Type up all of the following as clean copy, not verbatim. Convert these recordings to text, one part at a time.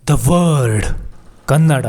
The word Kannada.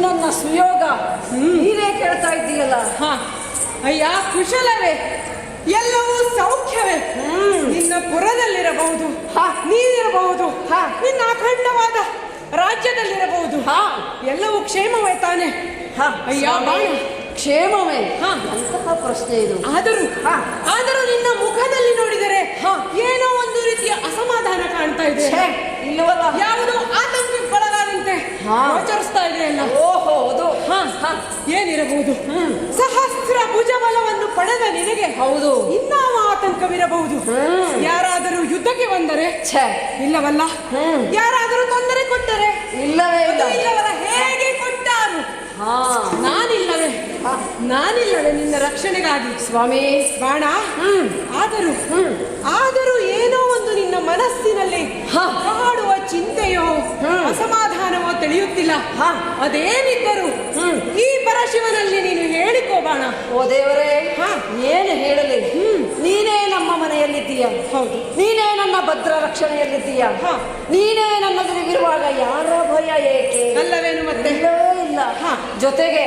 ನನ್ನ ಸುಯೋಗ ನೀನೇ ಕೇಳ್ತಾ ಇದ್ದೀಯಲ್ಲ. ಹ ಅಯ್ಯ ಕುಶಲವೇ, ಎಲ್ಲವೂ ಸೌಖ್ಯವೇ. ನಿನ್ನ ಪುರದಲ್ಲಿರಬಹುದು, ನೀನಿರಬಹುದು, ನಿನ್ನ ಅಖಂಡವಾದ ರಾಜ್ಯದಲ್ಲಿರಬಹುದು, ಎಲ್ಲವೂ ಕ್ಷೇಮವೇ ತಾನೆ? ಅಯ್ಯ ಬಾಣ, ಕ್ಷೇಮವೇ? ಅಂತಹ ಪ್ರಶ್ನೆ ಇದು. ಆದರೂ ನಿನ್ನ ಮುಖದಲ್ಲಿ ನೋಡಿದರೆ ಏನೋ ಒಂದು ರೀತಿಯ ಅಸಮಾಧಾನ ಕಾಣ್ತಾ ಇದೆ. ಇಲ್ಲವಲ್ಲ, ಯಾವುದೋ ಆತಂಕಕ್ಕೊಳಗಾದಂತೆ ಗೋಚರಿಸ್ತಾ ಇದೆ ಅಲ್ಲ. ಓಹೋ, ಅದು ಏನಿರಬಹುದು? ಸಹಸ್ರ ಭುಜಬಲವನ್ನು ಪಡೆದ ನಿನಗೆ ಹೌದು ಇನ್ನಾವ ಆತಂಕವಿರಬಹುದು? ಯಾರಾದರೂ ಯುದ್ಧಕ್ಕೆ ಬಂದರೆ ಇಲ್ಲವಲ್ಲ, ಯಾರಾದರೂ ತೊಂದರೆ ಕೊಟ್ಟರೆ ಇಲ್ಲವೇ ಇಲ್ಲವಲ್ಲ, ಹೇಗೆ ಕೊಟ್ಟಾರು? ನಾನಿಲ್ಲವೇ ನಿನ್ನ ರಕ್ಷಣೆಗಾಗಿ ಸ್ವಾಮಿ ಬಾಣ. ಆದರೂ ಏನೋ ಒಂದು ನಿನ್ನ ಮನಸ್ಸಿನಲ್ಲಿ ಕಾಡುವ ಚಿಂತೆಯೋ ಅಸಮಾಧಾನವೋ ತಿಳಿಯುತ್ತಿಲ್ಲ. ಅದೇನಿದ್ದರೂ ಈ ಪರಶಿವನಲ್ಲಿ ನೀನು ಹೇಳಿಕೋ ಬಾಣ. ಓ ದೇವರೇ, ಏನು ಹೇಳಲಿ? ನೀನೇ ನಮ್ಮ ಮನೆಯಲ್ಲಿದ್ದೀಯ, ಹೌದು, ನೀನೇ ನನ್ನ ಭದ್ರ ರಕ್ಷಣೆಯಲ್ಲಿದ್ದೀಯ, ನೀನೇ ನನ್ನದಿರುವಾಗ ಯಾರ ಭಯ ಏಕೆ? ಅಲ್ಲವೇನು ಮತ್ತೆ? ಇಲ್ಲವೇ ಇಲ್ಲ. ಜೊತೆಗೆ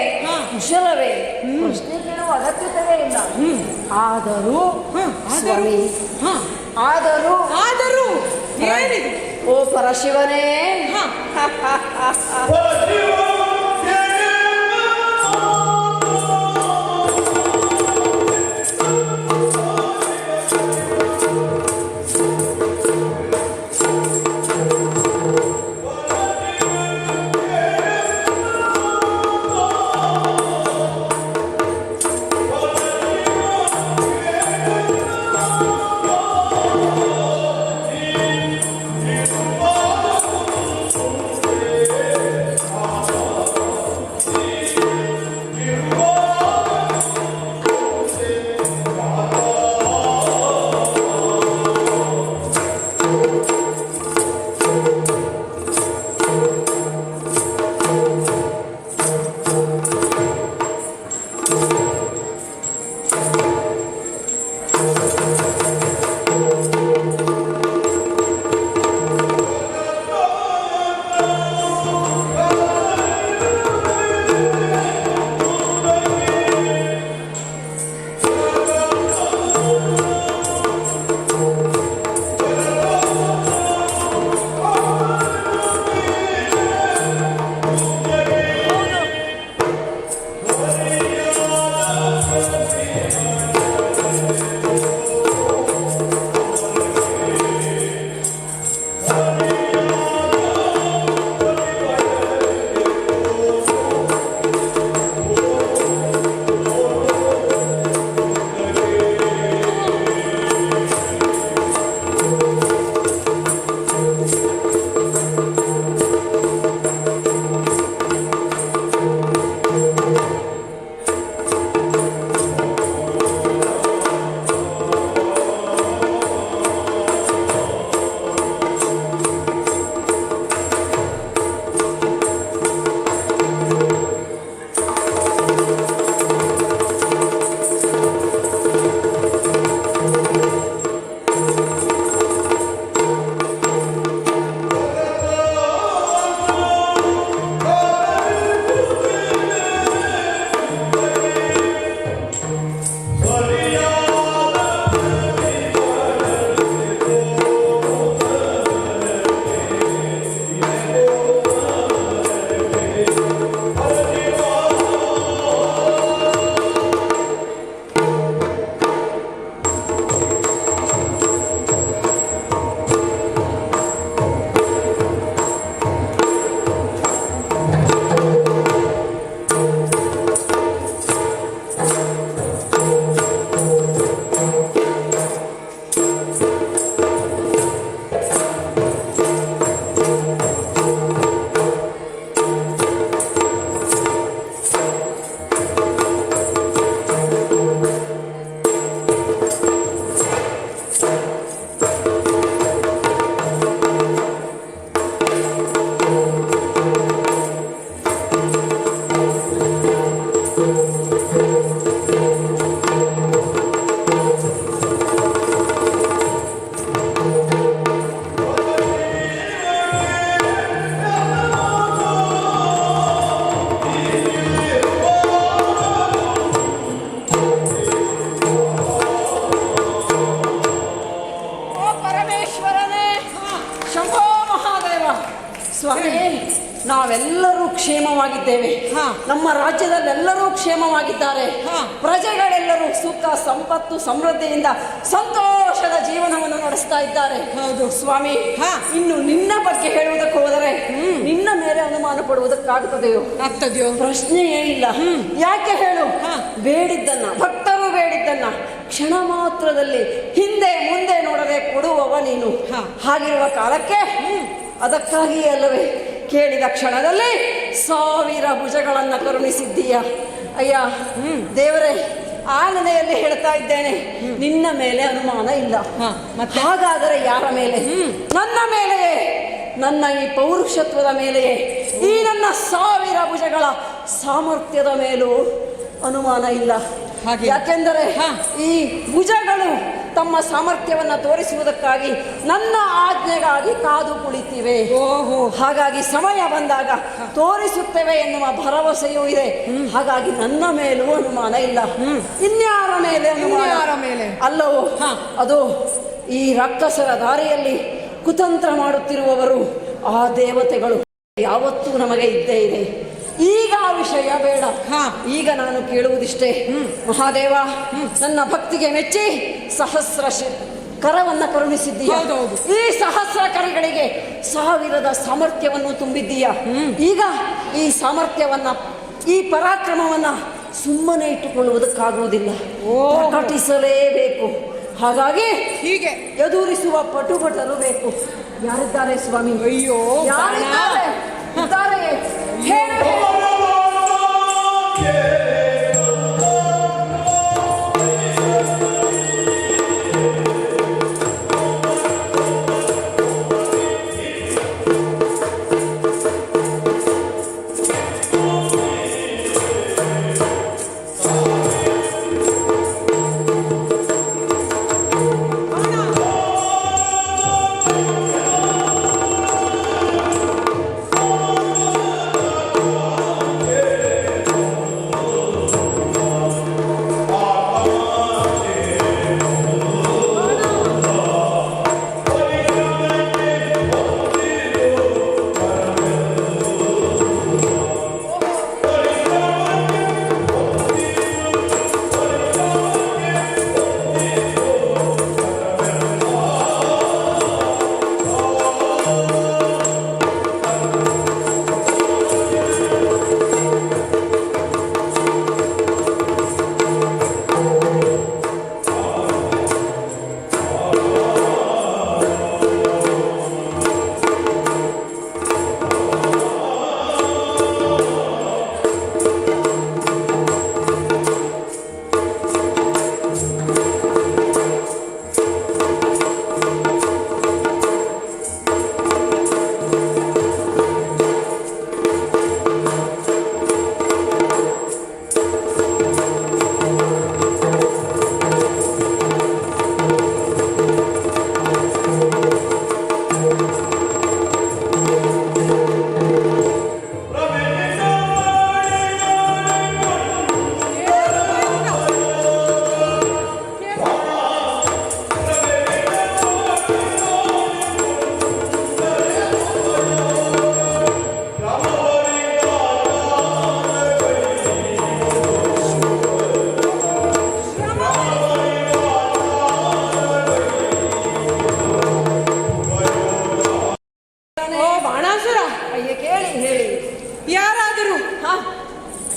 ಕುಶಲವೇ, ಪ್ರಶ್ನೆ ಕೇಳುವ ಅಗತ್ಯತೆಯೇ ಇಲ್ಲ. ಆದರೂ ಸ್ವಾಮಿ, ಆದರೂ ಏನಿದೆ? ಓ ಪರಶಿವನೇ, ಕ್ಷೇಮವಾಗಿದ್ದೇವೆ. ಹಾ. ನಮ್ಮ ರಾಜ್ಯದಲ್ಲೆಲ್ಲರೂ ಕ್ಷೇಮವಾಗಿದ್ದಾರೆ. ಹಾ. ಪ್ರಜೆಗಳೆಲ್ಲರೂ ಸುಖ ಸಂಪತ್ತು ಸಮೃದ್ಧಿಯಿಂದ ಸಂತೋಷದ ಜೀವನವನ್ನು ನಡೆಸ್ತಾ ಇದ್ದಾರೆ. ಹೌದು ಸ್ವಾಮಿ, ಹಾ. ಇನ್ನು ನಿನ್ನ ಬಗ್ಗೆ ಹೇಳುವುದಕ್ಕೆ ಹೋದರೆ ನಿನ್ನ ಮೇಲೆ ಅನುಮಾನ ಪಡುವುದಕ್ಕಾಗುತ್ತದೆಯೋ? ಆಗ್ತದೆಯೋ? ಪ್ರಶ್ನೆಯೇ ಇಲ್ಲ. ಯಾಕೆ ಹೇಳು? ಹಾ. ಬೇಡಿದ್ದನ್ನ, ಭಕ್ತರು ಬೇಡಿದ್ದನ್ನ ಕ್ಷಣ ಮಾತ್ರದಲ್ಲಿ ಹಿಂದೆ ಮುಂದೆ ನೋಡದೆ ಕೊಡುವವ ನೀನು. ಹಾ. ಹಾಗಿರುವ ಕಾಲಕ್ಕೆ ಅದಕ್ಕಾಗಿಯೇ ಅಲ್ಲವೇ ಕೇಳಿದ ಕ್ಷಣದಲ್ಲಿ 1000 ಭುಜಗಳನ್ನ ಕರುಣಿಸಿದ್ದೀಯ. ಅಯ್ಯ ದೇವರೇ, ಆ ನೆನೆಯಲ್ಲಿ ಹೇಳ್ತಾ ಇದ್ದೇನೆ, ನಿನ್ನ ಮೇಲೆ ಅನುಮಾನ ಇಲ್ಲ. ಮತ್ತೆ? ಹಾಗಾದರೆ ಯಾರ ಮೇಲೆ? ನನ್ನ ಮೇಲೆಯೇ, ನನ್ನ ಈ ಪೌರುಷತ್ವದ ಮೇಲೆಯೇ, ಈ ನನ್ನ 1000 ಭುಜಗಳ ಸಾಮರ್ಥ್ಯದ ಮೇಲೂ ಅನುಮಾನ ಇಲ್ಲ. ಹಾಗೆ. ಯಾಕೆಂದರೆ ಹಾ. ಈ ಭುಜಗಳು ತಮ್ಮ ಸಾಮರ್ಥ್ಯವನ್ನ ತೋರಿಸುವುದಕ್ಕಾಗಿ ನನ್ನ ಆಜ್ಞೆಗಾಗಿ ಕಾದು ಕುಳಿತಿವೆ. ಓಹೋ. ಹಾಗಾಗಿ ಸಮಯ ಬಂದಾಗ ತೋರಿಸುತ್ತೇವೆ ಎನ್ನುವ ಭರವಸೆಯೂ ಇದೆ. ಹಾಗಾಗಿ ನನ್ನ ಮೇಲೂ ಅನುಮಾನ ಇಲ್ಲ. ಇನ್ಯಾರ ಮೇಲೆ ಅನುಮಾನ? ಇನ್ಯಾರ ಮೇಲೆ? ಅಲ್ಲವೋ, ಹಾ. ಅದು ಈ ರಾಕ್ಷಸರ ದಾರಿಯಲ್ಲಿ ಕುತಂತ್ರ ಮಾಡುತ್ತಿರುವವರು ಆ ದೇವತೆಗಳು ಯಾವತ್ತೂ ನಮಗೆ ಇದ್ದೇ ಇದೆ. ಈಗ ಆ ವಿಷಯ ಬೇಡ. ಹಾ. ಈಗ ನಾನು ಕೇಳುವುದಿಷ್ಟೇ, ಮಹಾದೇವ, ನನ್ನ ಭಕ್ತಿಗೆ ಮೆಚ್ಚಿ 1000 ಕರವನ್ನ ಕರುಣಿಸಿದ್ದೀಯ. ಹೌದೌದು. ಈ 1000 ಕರಗಳಿಗೆ 1000 ಸಾಮರ್ಥ್ಯವನ್ನು ತುಂಬಿದ್ದೀಯ. ಈಗ ಈ ಸಾಮರ್ಥ್ಯವನ್ನ, ಈ ಪರಾಕ್ರಮವನ್ನ ಸುಮ್ಮನೆ ಇಟ್ಟುಕೊಳ್ಳುವುದಕ್ಕಾಗುವುದಿಲ್ಲ, ಪ್ರಕಟಿಸಲೇಬೇಕು. ಹಾಗಾಗಿ ಹೀಗೆ ಎದುರಿಸುವ ಪಟುಪಟರು ಬೇಕು. ಯಾರಿದ್ದಾರೆ ಸ್ವಾಮಿ? ಅಯ್ಯೋ, ಯಾರಿದ್ದಾರೆ? ಇದ್ದಾರೆ. ಹೇಳು, ಹೇಳು.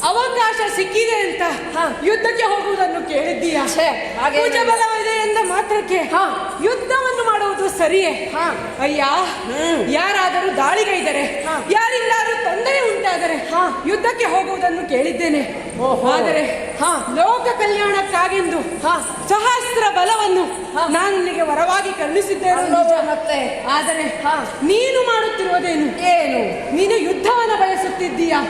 ಅವಕಾಶ ಸಿಕ್ಕಿದೆ ಅಂತ ಯುದ್ಧಕ್ಕೆ ಹೋಗುವುದನ್ನು ಕೇಳಿದ್ದೀಯಾ? ಭುಜ ಬಲವಿದೆ ಎಂದ ಮಾತ್ರಕ್ಕೆ ಯುದ್ಧವನ್ನು ಮಾಡುವುದು ಸರಿಯೇ? ಅಯ್ಯ, ಯಾರಾದರೂ ದಾಳಿಗೈದರೆ, ಯಾರಿಂದಾದರೂ ತೊಂದರೆ ಉಂಟಾದರೆ ಯುದ್ಧಕ್ಕೆ ಹೋಗುವುದನ್ನು ಕೇಳಿದ್ದೇನೆ. ಆದರೆ ಲೋಕ ಕಲ್ಯಾಣಕ್ಕಾಗೆಂದು ಸಹಸ್ರ ಬಲವನ್ನು ನಾನು ನಿನಗೆ ವರವಾಗಿ ಕರುಣಿಸಿದ್ದೇನೆ. ಆದರೆ ನೀನು ಮಾಡುತ್ತಿರುವುದೇನು? ಏನು? ನೀನು ಯುದ್ಧವನ್ನು ಬಯಸುತ್ತಿದ್ದೀಯಾ?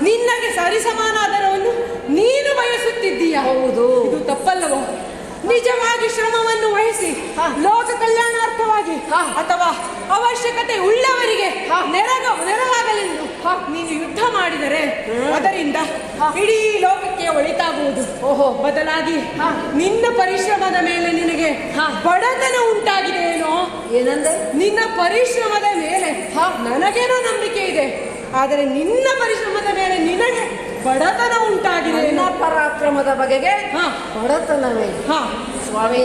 ನಿನ್ನಗೆ ಸರಿಸಮಾನಾದರವನ್ನು ನೀನು ಬಯಸುತ್ತಿದ್ದೀಯಾ? ಹೌದು. ಇದು ತಪ್ಪಲ್ಲವೋ? ನಿಜವಾಗಿ ಶ್ರಮವನ್ನು ವಹಿಸಿ ಲೋಕ ಕಲ್ಯಾಣಾರ್ಥವಾಗಿ ಅಥವಾ ಅವಶ್ಯಕತೆ ಉಳ್ಳವರಿಗೆ ನೆರವಾಗಲೆಂದು ನೀನು ಯುದ್ಧ ಮಾಡಿದರೆ ಅದರಿಂದ ಇಡೀ ಲೋಕಕ್ಕೆ ಒಳಿತಾಗುವುದು. ಬದಲಾಗಿ ನಿನ್ನ ಪರಿಶ್ರಮದ ಮೇಲೆ ನಿನಗೆ ಬಡತನ ಉಂಟಾಗಿದೆ ಏನೋ? ಏನಂದ್ರೆ? ನಿನ್ನ ಪರಿಶ್ರಮದ ಮೇಲೆ ನನಗೇನೋ ನಂಬಿಕೆ ಇದೆ, ಆದರೆ ನಿನ್ನ ಪರಿಶ್ರಮದ ಮೇಲೆ ನಿನಗೆ ಬಡತನ ಉಂಟಾಗಿದೆ. ನನ್ನ ಪರಾಕ್ರಮದ ಬಗೆಗೆ ಹಾ. ಬಡತನವೇ? ಹಾ ಸ್ವಾಮಿ,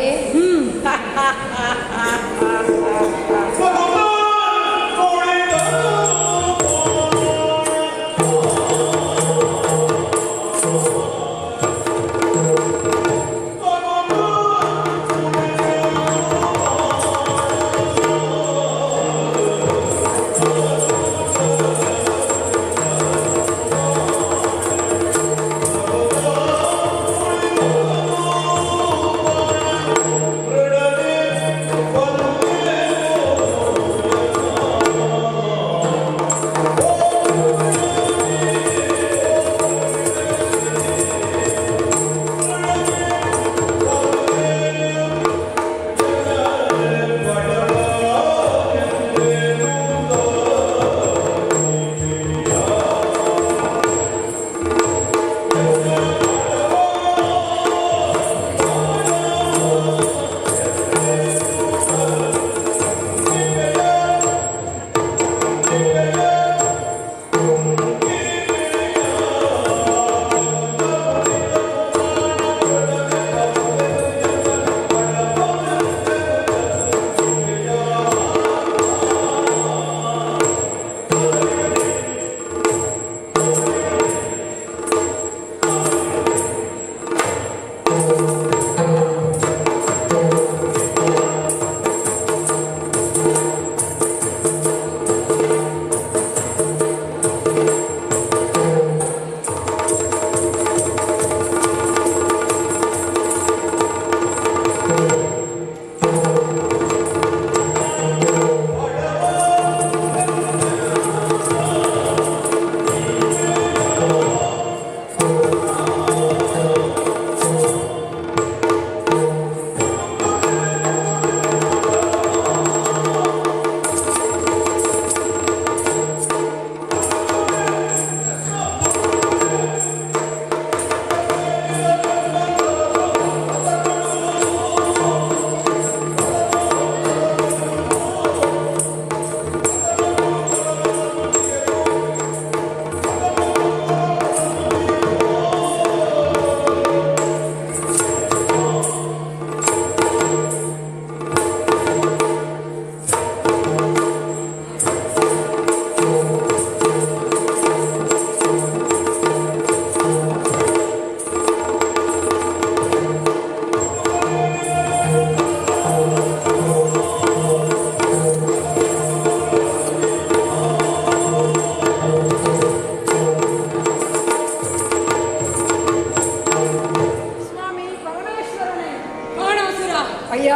ಅಯ್ಯ,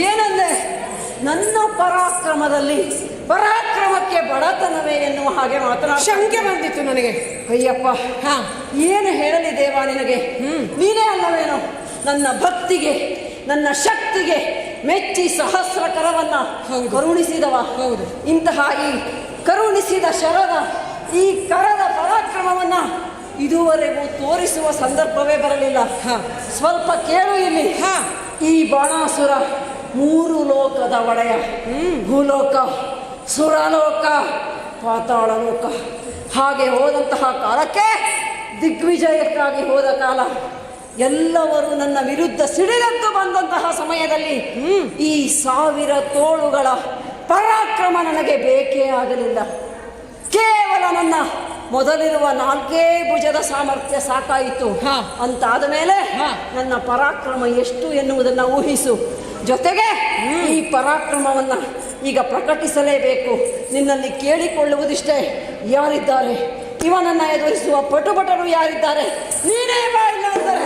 ಏನಂದೆ? ನನ್ನ ಪರಾಕ್ರಮದಲ್ಲಿ ಪರಾಕ್ರಮಕ್ಕೆ ಬಡತನವೇ ಎನ್ನುವ ಹಾಗೆ ಮಾತನಾಡ ಶಂಕೆ ಬಂದಿತ್ತು ನನಗೆ. ಅಯ್ಯಪ್ಪ, ಏನು ಹೇಳಲಿ ದೇವ ನಿನಗೆ? ನೀನೇ ಅಲ್ಲವೇನೋ ನನ್ನ ಭಕ್ತಿಗೆ, ನನ್ನ ಶಕ್ತಿಗೆ ಮೆಚ್ಚಿ ಸಹಸ್ರ ಕರವನ್ನ ಕರುಣಿಸಿದವ. ಹೌದು. ಇಂತಹ ಈ ಕರುಣಿಸಿದ ಶರದ ಈ ಕರದ ಪರಾಕ್ರಮವನ್ನ ಇದುವರೆಗೂ ತೋರಿಸುವ ಸಂದರ್ಭವೇ ಬರಲಿಲ್ಲ. ಸ್ವಲ್ಪ ಕೇಳು ಇಲ್ಲಿ. ಈ ಬಾಣಾಸುರ 3 ಲೋಕದ ಒಡೆಯ. ಭೂಲೋಕ, ಸುರಲೋಕ, ಪಾತಾಳ ಲೋಕ. ಹಾಗೆ ಹೋದಂತಹ ಕಾಲಕ್ಕೆ, ದಿಗ್ವಿಜಯಕ್ಕಾಗಿ ಹೋದ ಕಾಲ, ಎಲ್ಲವರು ನನ್ನ ವಿರುದ್ಧ ಸಿಡಿಲೆದ್ದು ಬಂದಂತಹ ಸಮಯದಲ್ಲಿ ಈ 1000 ತೋಳುಗಳ ಪರಾಕ್ರಮ ನನಗೆ ಬೇಕೇ ಆಗಲಿಲ್ಲ. ಕೇವಲ ನನ್ನ ಮೊದಲಿರುವ 4 ಭುಜದ ಸಾಮರ್ಥ್ಯ ಸಾಕಾಯಿತು. ಅಂತಾದ ಮೇಲೆ ನನ್ನ ಪರಾಕ್ರಮ ಎಷ್ಟು ಎನ್ನುವುದನ್ನು ಊಹಿಸು. ಜೊತೆಗೆ ಈ ಪರಾಕ್ರಮವನ್ನು ಈಗ ಪ್ರಕಟಿಸಲೇಬೇಕು. ನಿನ್ನಲ್ಲಿ ಕೇಳಿಕೊಳ್ಳುವುದಿಷ್ಟೇ, ಯಾರಿದ್ದಾರೆ ಇವನನ್ನು ಎದುರಿಸುವ ಪಟುಪಟರು ಯಾರಿದ್ದಾರೆ? ನೀನೇ ಬಾ, ಇಲ್ಲ ಅಂದರೆ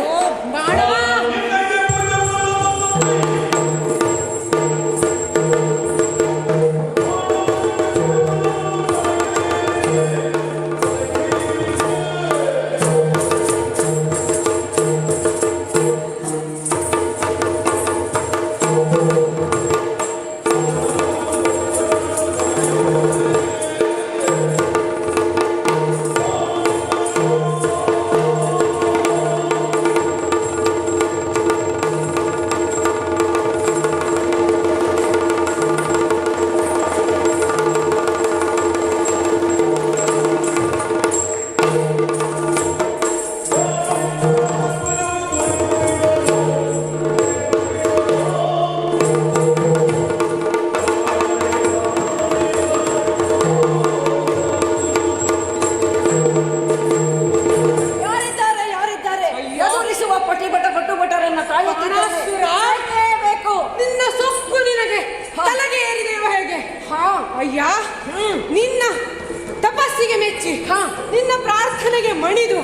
ನಿನಗೆ ಮಣಿದು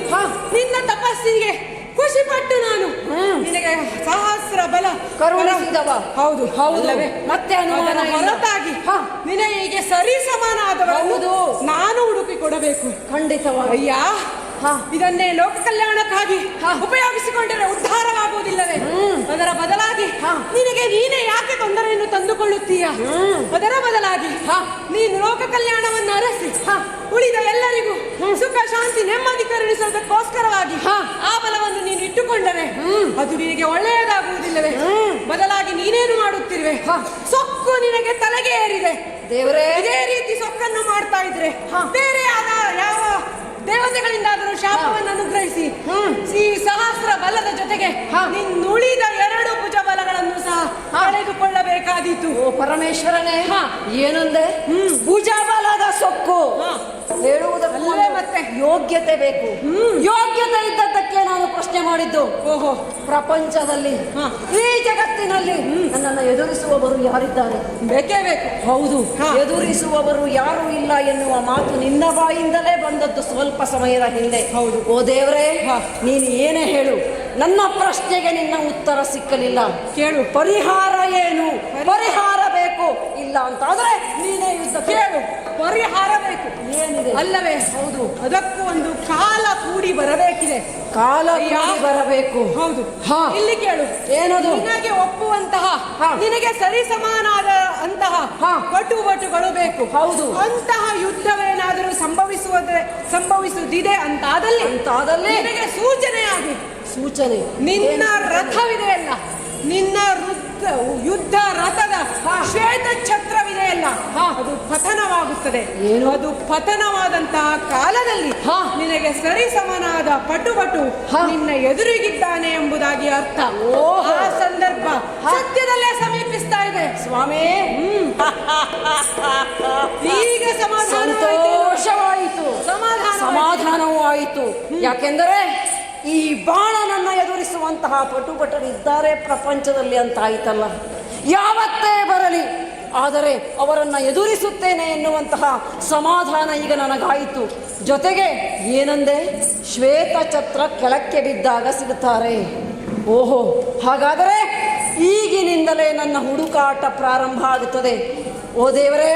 ನಿನ್ನ ತಪಸ್ಸಿಗೆ ಖುಷಿ ಪಟ್ಟು ನಾನು ನಿನಗೆ ಸಹಸ್ರ ಬಲ ಕರುಣಿಸಿದವ. ಹೌದು ಹೌದಲ್ಲವೇ? ಮತ್ತೆ ಅನುಮಾನ ಅದರ ಇಲ್ಲ. ಹೊರತಾಗಿ ನಿನಗೆ ಸರಿ ಸಮಾನವಾದವರನ್ನು ಹೌದು. ನಾನು ಹುಡುಕಿ ಕೊಡಬೇಕು. ಖಂಡಿತವಾಗಿ. ಅಯ್ಯ ಇದನ್ನೇ ಲೋಕ ಕಲ್ಯಾಣಕ್ಕಾಗಿ ಉಪಯೋಗಿಸಿಕೊಂಡರೆ ಉದ್ಧಾರವಾಗುವುದಿಲ್ಲವೇ? ಅದರ ಬದಲಾಗಿ ನಿನಗೆ ನೀನೇ ಯಾಕೆ ತೊಂದರೆಯನ್ನು ತಂದುಕೊಳ್ಳುತ್ತೀಯ? ಅದರ ಬದಲಾಗಿ ನೀನು ಲೋಕ ಕಲ್ಯಾಣವನ್ನು ಅರಸಿ ಉಳಿದ ಎಲ್ಲರಿಗೂ ಸುಖ ಶಾಂತಿ ನೆಮ್ಮದಿ ಕರುಣಿಸುವುದಕ್ಕೋಸ್ಕರವಾಗಿ ಆ ಬಲವನ್ನು ನೀನು ಇಟ್ಟುಕೊಂಡರೆ ಅದು ನಿನಗೆ ಒಳ್ಳೆಯದಾಗುವುದಿಲ್ಲವೇ? ಬದಲಾಗಿ ನೀನೇನು ಮಾಡುತ್ತಿರುವೆ? ಸೊಕ್ಕು ನಿನಗೆ ತಲೆಗೆ ಏರಿದೆ ದೇವರೇ. ಇದೇ ರೀತಿ ಸೊಕ್ಕನ್ನು ಮಾಡ್ತಾ ಇದ್ರೆ ಬೇರೆ ಯಾವ ದೇವತೆಗಳಿಂದಾದರೂ ಶಾಪವನ್ನು ಅನುಗ್ರಹಿಸಿ ಈ ಸಹಸ್ರ ಬಲದ ಜೊತೆಗೆ ನಿನ್ನುಳಿದ 2 ಭುಜ ಬಲಗಳನ್ನು ಸಹ ಕಳೆದುಕೊಳ್ಳಬೇಕಾದೀತು. ಓ ಪರಮೇಶ್ವರನೇ, ಏನಂದೆ? ಭುಜ ಬಲದ ಸೊಕ್ಕು ಹೇಳುವುದಲ್ಲೇ ಮತ್ತೆ ಯೋಗ್ಯತೆ ಬೇಕು. ಯೋಗ್ಯತೆ ಇದ್ದದ್ದಕ್ಕೆ ನಾನು ಪ್ರಶ್ನೆ ಮಾಡಿದ್ದು. ಓಹೋ, ಪ್ರಪಂಚದಲ್ಲಿ ಈ ಜಗತ್ತಿನಲ್ಲಿ ನನ್ನನ್ನು ಎದುರಿಸುವವರು ಯಾರಿದ್ದಾರೆ? ಬೇಕೇ ಬೇಕು. ಹೌದು, ಎದುರಿಸುವವರು ಯಾರು ಇಲ್ಲ ಎನ್ನುವ ಮಾತು ನಿನ್ನ ಬಾಯಿಂದಲೇ ಬಂದದ್ದು ಸ್ವಲ್ಪ ಸಮಯದ ಹಿಂದೆ. ಹೌದು. ಓ ದೇವರೇ, ನೀನು ಏನೇ ಹೇಳು, ನನ್ನ ಪ್ರಶ್ನೆಗೆ ನಿನ್ನ ಉತ್ತರ ಸಿಕ್ಕಲಿಲ್ಲ. ಕೇಳು, ಪರಿಹಾರ ಏನು? ಪರಿಹಾರ ಬೇಕು. ಇಲ್ಲ ಅಂತಾದ್ರೆ ನೀನೇ ಯುದ್ಧ. ಕೇಳು, ಪರಿಹಾರ ಬೇಕು. ಏನಿದೆ ಅಲ್ಲವೇ? ಹೌದು. ಅದಕ್ಕೂ ಒಂದು ಕಾಲ ಕೂಡಿ ಬರಬೇಕಿದೆ. ಕಾಲ ಕೂಡಿ ಬರಬೇಕು. ಹೌದು. ಇಲ್ಲಿ ಕೇಳು, ಏನದು? ನಿನಗೆ ಒಪ್ಪುವಂತಹ ನಿನಗೆ ಸರಿ ಸಮಾನಾದ ಅಂತಹ ಪಟುಗಳು ಬೇಕು. ಹೌದು. ಅಂತಹ ಯುದ್ಧವೇನಾದರೂ ಸಂಭವಿಸುವುದಿದೆ ಅಂತಾದಲ್ಲಿ ನಿನಗೆ ಸೂಚನೆಯಾಗಿ ಸೂಚನೆ ನಿನ್ನ ರಥವಿದೆಯಲ್ಲ, ನಿನ್ನ ಯುದ್ಧ ರಥದ ಶ್ವೇತ ಛತ್ರವಿದೆಯಲ್ಲ, ಅದು ಪತನವಾಗುತ್ತದೆ. ಏನು? ಅದು ಪತನವಾದಂತಹ ಕಾಲದಲ್ಲಿ ನಿನಗೆ ಸರಿ ಸಮನಾದ ಪಟು ನಿನ್ನ ಎದುರಿಗಿದ್ದಾನೆ ಎಂಬುದಾಗಿ ಅರ್ಥ. ಆ ಸಂದರ್ಭ ಸತ್ಯದಲ್ಲೇ ಸಮೀಪಿಸ್ತಾ ಇದೆ ಸ್ವಾಮಿ. ಈಗ ಸಂತೋಷವಾಯಿತು, ಸಮಾಧಾನವೂ ಆಯಿತು. ಯಾಕೆಂದರೆ ಈ ಬಾಣನನ್ನ ಎದುರಿಸುವಂತಹ ಪಟುಭಟರಿದ್ದಾರೆ ಪ್ರಪಂಚದಲ್ಲಿ ಅಂತ ಆಯ್ತಲ್ಲ. ಯಾವತ್ತೇ ಬರಲಿ, ಆದರೆ ಅವರನ್ನು ಎದುರಿಸುತ್ತೇನೆ ಎನ್ನುವಂತಹ ಸಮಾಧಾನ ಈಗ ನನಗಾಯಿತು. ಜೊತೆಗೆ ಏನಂದೆ? ಶ್ವೇತ ಛತ್ರ ಕೆಳಕ್ಕೆ ಬಿದ್ದಾಗ ಸಿಗುತ್ತಾರೆ. ಓಹೋ, ಹಾಗಾದರೆ ಈಗಿನಿಂದಲೇ ನನ್ನ ಹುಡುಕಾಟ ಪ್ರಾರಂಭ ಆಗುತ್ತದೆ. ಓ ದೇವರೇ,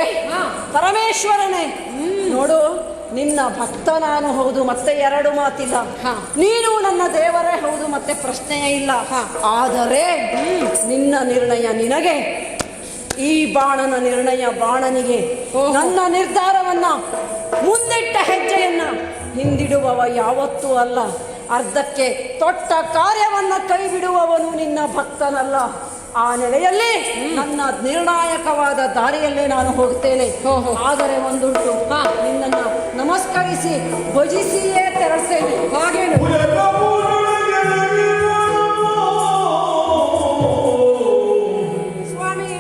ಪರಮೇಶ್ವರನೇ, ನೋಡು, ನಿನ್ನ ಭಕ್ತ ನಾನು ಹೌದು, ಮತ್ತೆ 2 ಮಾತಿಲ್ಲ. ನೀನು ನನ್ನ ದೇವರೇ ಹೌದು, ಮತ್ತೆ ಪ್ರಶ್ನೆಯೇ ಇಲ್ಲ. ಆದರೆ ನಿನ್ನ ನಿರ್ಣಯ ನಿನಗೆ, ಈ ಬಾಣನ ನಿರ್ಣಯ ಬಾಣನಿಗೆ. ನನ್ನ ನಿರ್ಧಾರವನ್ನ, ಮುಂದಿಟ್ಟ ಹೆಜ್ಜೆಯನ್ನ ಹಿಂದಿಡುವವ ಯಾವತ್ತೂ ಅಲ್ಲ. ಅರ್ಧಕ್ಕೆ ತೊಟ್ಟ ಕಾರ್ಯವನ್ನ ಕೈ ಬಿಡುವವನು ನಿನ್ನ ಭಕ್ತನಲ್ಲ. ಆ ನೆಲೆಯಲ್ಲಿ ನನ್ನ ನಿರ್ಣಾಯಕವಾದ ದಾರಿಯಲ್ಲೇ ನಾನು ಹೋಗ್ತೇನೆ. ಆದರೆ ಒಂದುಂಟು, ನಿನ್ನನ್ನು ನಮಸ್ಕರಿಸಿ ಭಜಿಸಿಯೇ ತೆರಳ್ತೇನೆ. ಹಾಗೇನು? ಸ್ವಾಮಿ,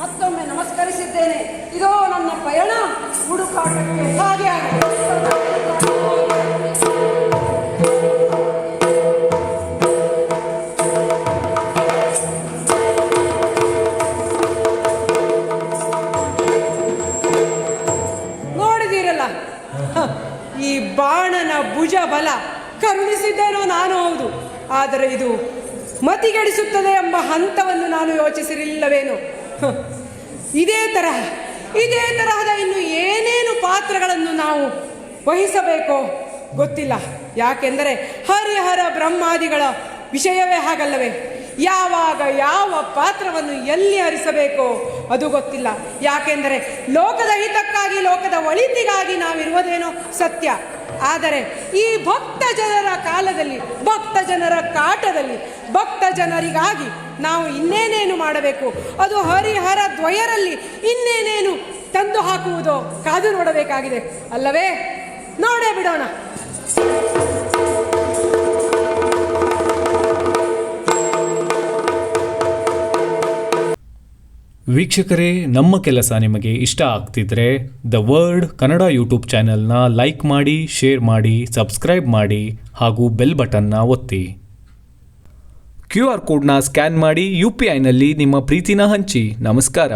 ಮತ್ತೊಮ್ಮೆ ನಮಸ್ಕರಿಸಿದ್ದೇನೆ. ಇದೋ ನನ್ನ ಪಯಣ ಹುಡುಕಾಟಕ್ಕೆ. ಹಾಗೆ ನೋಡಿದಿರಲ್ಲ, ಈ ಬಾಣನ ಭುಜ ಬಲ ಕರುಣಿಸಿದ್ದೇನೋ ನಾನು ಹೌದು, ಆದರೆ ಇದು ಮತಿಗೆಡಿಸುತ್ತದೆ ಎಂಬ ಹಂತವನ್ನು ನಾನು ಯೋಚಿಸಿರಲಿಲ್ಲವೇನು? ಇದೇ ತರಹದ ಇನ್ನು ಏನೇನು ಪಾತ್ರಗಳನ್ನು ನಾವು ವಹಿಸಬೇಕೋ ಗೊತ್ತಿಲ್ಲ. ಯಾಕೆಂದರೆ ಹರಿಹರ ಬ್ರಹ್ಮಾದಿಗಳ ವಿಷಯವೇ ಹಾಗಲ್ಲವೇ? ಯಾವಾಗ ಯಾವ ಪಾತ್ರವನ್ನು ಎಲ್ಲಿ ಹರಿಸಬೇಕೋ ಅದು ಗೊತ್ತಿಲ್ಲ. ಯಾಕೆಂದರೆ ಲೋಕದ ಹಿತಕ್ಕಾಗಿ, ಲೋಕದ ಒಳಿತಿಗಾಗಿ ನಾವಿರುವುದೇನೋ ಸತ್ಯ. ಆದರೆ ಈ ಭಕ್ತ ಜನರ ಕಾಲದಲ್ಲಿ, ಭಕ್ತ ಜನರ ಕಾಟದಲ್ಲಿ, ಭಕ್ತ ಜನರಿಗಾಗಿ ನಾವು ಇನ್ನೇನೇನು ಮಾಡಬೇಕು, ಅದು ಹರಿಹರ ದ್ವಯರಲ್ಲಿ ಇನ್ನೇನೇನು ತಂದು ಹಾಕುವುದೋ ಕಾದು ನೋಡಬೇಕಾಗಿದೆ ಅಲ್ಲವೇ? ನೋಡೇ ಬಿಡೋಣ. ವೀಕ್ಷಕರೇ, ನಮ್ಮ ಕೆಲಸ ನಿಮಗೆ ಇಷ್ಟ ಆಗ್ತಿದ್ರೆ ದ ವರ್ಡ್ ಕನ್ನಡ ಯೂಟ್ಯೂಬ್ ಚಾನೆಲ್ನ ಲೈಕ್ ಮಾಡಿ, ಶೇರ್ ಮಾಡಿ, ಸಬ್ಸ್ಕ್ರೈಬ್ ಮಾಡಿ ಹಾಗೂ ಬೆಲ್ ಬಟನ್ನ ಒತ್ತಿ. QR ಕೋಡ್ನ ಸ್ಕ್ಯಾನ್ ಮಾಡಿ UPIನಲ್ಲಿ ನಿಮ್ಮ ಪ್ರೀತಿನ ಹಂಚಿ. ನಮಸ್ಕಾರ.